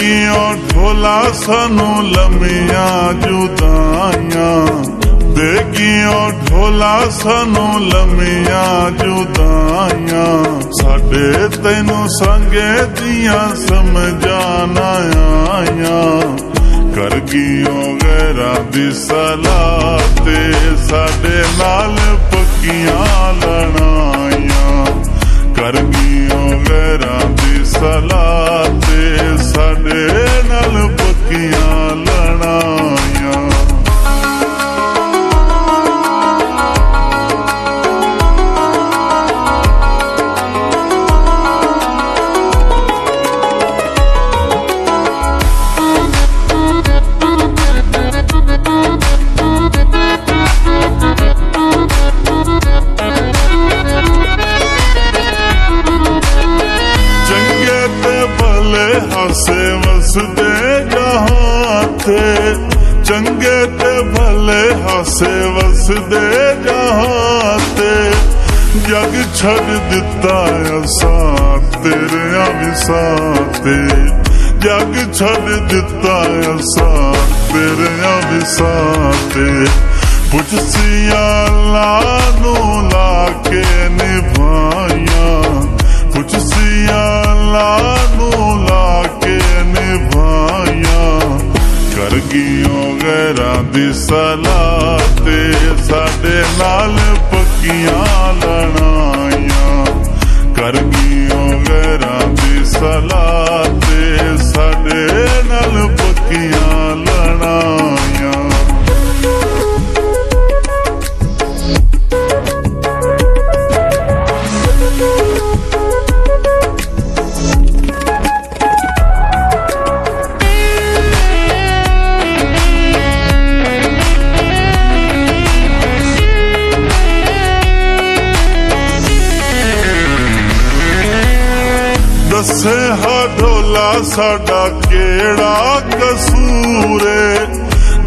बेगियों ढोला सानू लम्मियां जुदाइयां, बेगियों ढोला सानू लम्मियां जुदाइयां, साडे तैनू संगे दियां समझाना आइयां, कर गियों गैरां दी सलाह ते साडे नाल पक्कियां लड़ाइयां, कर गियों गैरां दी सलाह ते साडे नाल पक्कियां लड़ाइयां। हसे वसदे जहां थे चंगे ते भले, हसे वसदे जहां ते जग छड़ दिता असा तेरे विसाते, जग छड़ दिता असा तेरे विसाते, पुछसिया अल्लाह नू ला के निभाइया, पुछसिया अल्लाह नू ला के निभाइया, कर गियों गैरां दी सलाह ते साडे नाल पक्कियां लड़ाइयां, कर गियों गैरां दी सलाह ते साडे नाल पक्कियां लड़ाइयां। दसे हा ढोला साडा केड़ा कसूरे,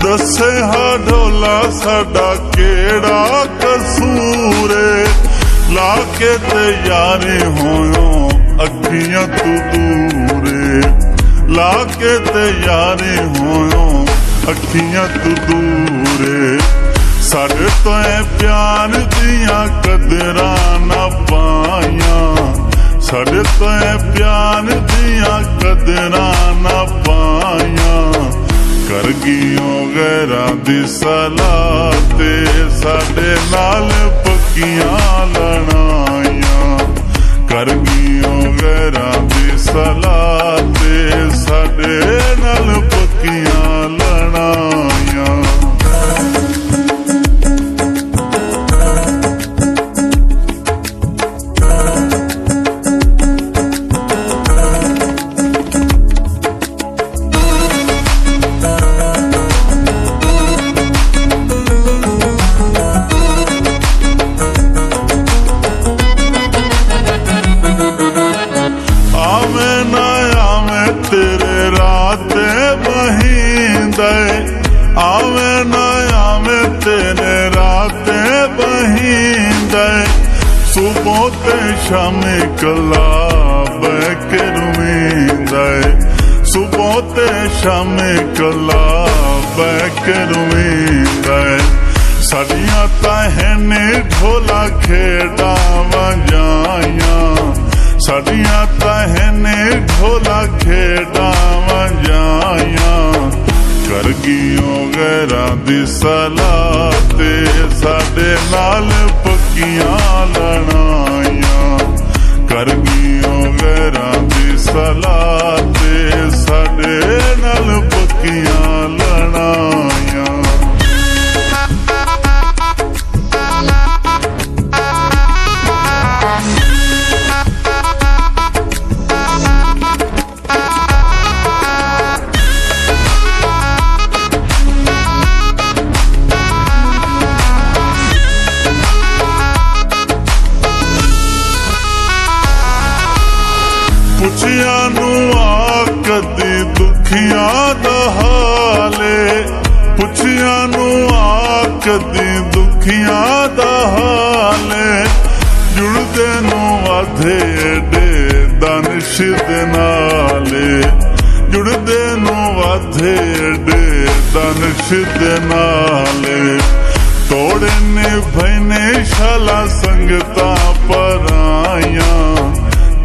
दसे हा ढोला साडा केड़ा कसूरे, लाके ते यारे होयो अखियां तू दूरे, लाके ते यारे होयो अखियां तू दूरे, साडे तो प्यार दियां कदरां ना पाइयां, साडे तो प्यार दियां कदरां ना पाइयां, कर गियों गैरां दी सलाह ते साडे नाल पक्कियां लड़ाइयां, कर गियों गैरां दी सलाह ते साडे नाल पक्कियां लड़ाइयां। तेरे राते बहिंदे आवे ना आवे, तेरे राते बहिंदे, सुबह ते शामे कला बैके रुमींदे, सुबह ते शामे कला बैके रुमींदे, साडियां ताहने ढोला खेड़ा वजाइयां, साडियां ताहने ढोला खेड़ा वजाइयां, कर गियों गैरां दी सलाह ते साडे नाल पक्कियां लड़ाइयां, कर गियों गैरां दी सलाह ते साडे नाल पक्कियां लड़ाइयां। पुछिया नू आ कदी दुखियां दा हाले, पुछिया नू आ कदी दुखियां दा हाले, जुड़दे नू आधे एडे दानिश दे नाले, जुड़दे ਭੇਡੇ ਦਨਸ਼ ਦੇ ਨਾਲੇ ਤੋੜੇ ਨਿਭੈਨੇ ਸ਼ਾਲਾ ਸੰਗਤਾਂ ਪਰਾਈਆਂ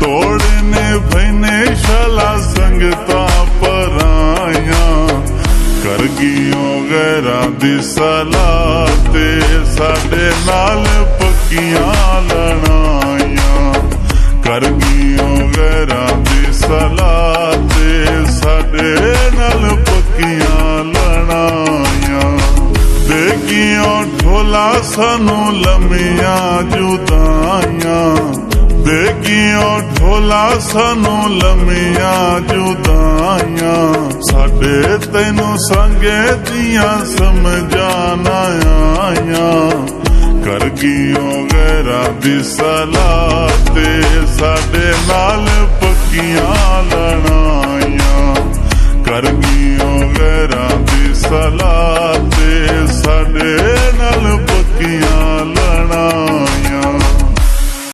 ਤੋੜੇ ਨਿਭੈਨੇ ਸ਼ਾਲਾ ਸੰਗਤਾਂ ਪਰਾਈਆਂ ਕਰ ਗਈਓ ਗੈਰਾਂ ਦੀ ਸਲਾਹ ਤੇ ਸਾਡੇ ਨਾਲ ਪੱਕੀਆਂ ਲੜਾਈਆਂ ਕਰ ਗਈਓ ਗੈਰਾਂ ਦੀ ਸਲਾਹ ਤੇ ਸਾਡੇ ਨਾਲ ਪੱਕੀਆਂ ਲੜਾਈਆਂ ਦੇਖੀਓ ਢੋਲਾ ਸਾਨੂੰ ਲੰਮੀਆਂ ਜੁਦਾਈਆਂ ਦੇਖੀਓ ਢੋਲਾ ਸਾਨੂੰ ਲੰਮੀਆਂ ਜੁਦਾਈਆਂ ਸਾਡੇ ਤੈਨੂੰ ਸੰਗੇ ਦੀਆਂ ਸਮਝਾਂ ਨਾ ਆਈਆਂ ਕਰ ਗਈਓ ਗੈਰਾਂ ਦੀ ਸਲਾਹ ਤੇ ਸਾਡੇ ਨਾਲ ਪੱਕੀਆਂ ਲੜਾਈਆਂ ਕਰ ਗਈਓ ਗੈਰਾਂ ਦੀ ਸਲਾਹ ਤੇ ਸਾਡੇ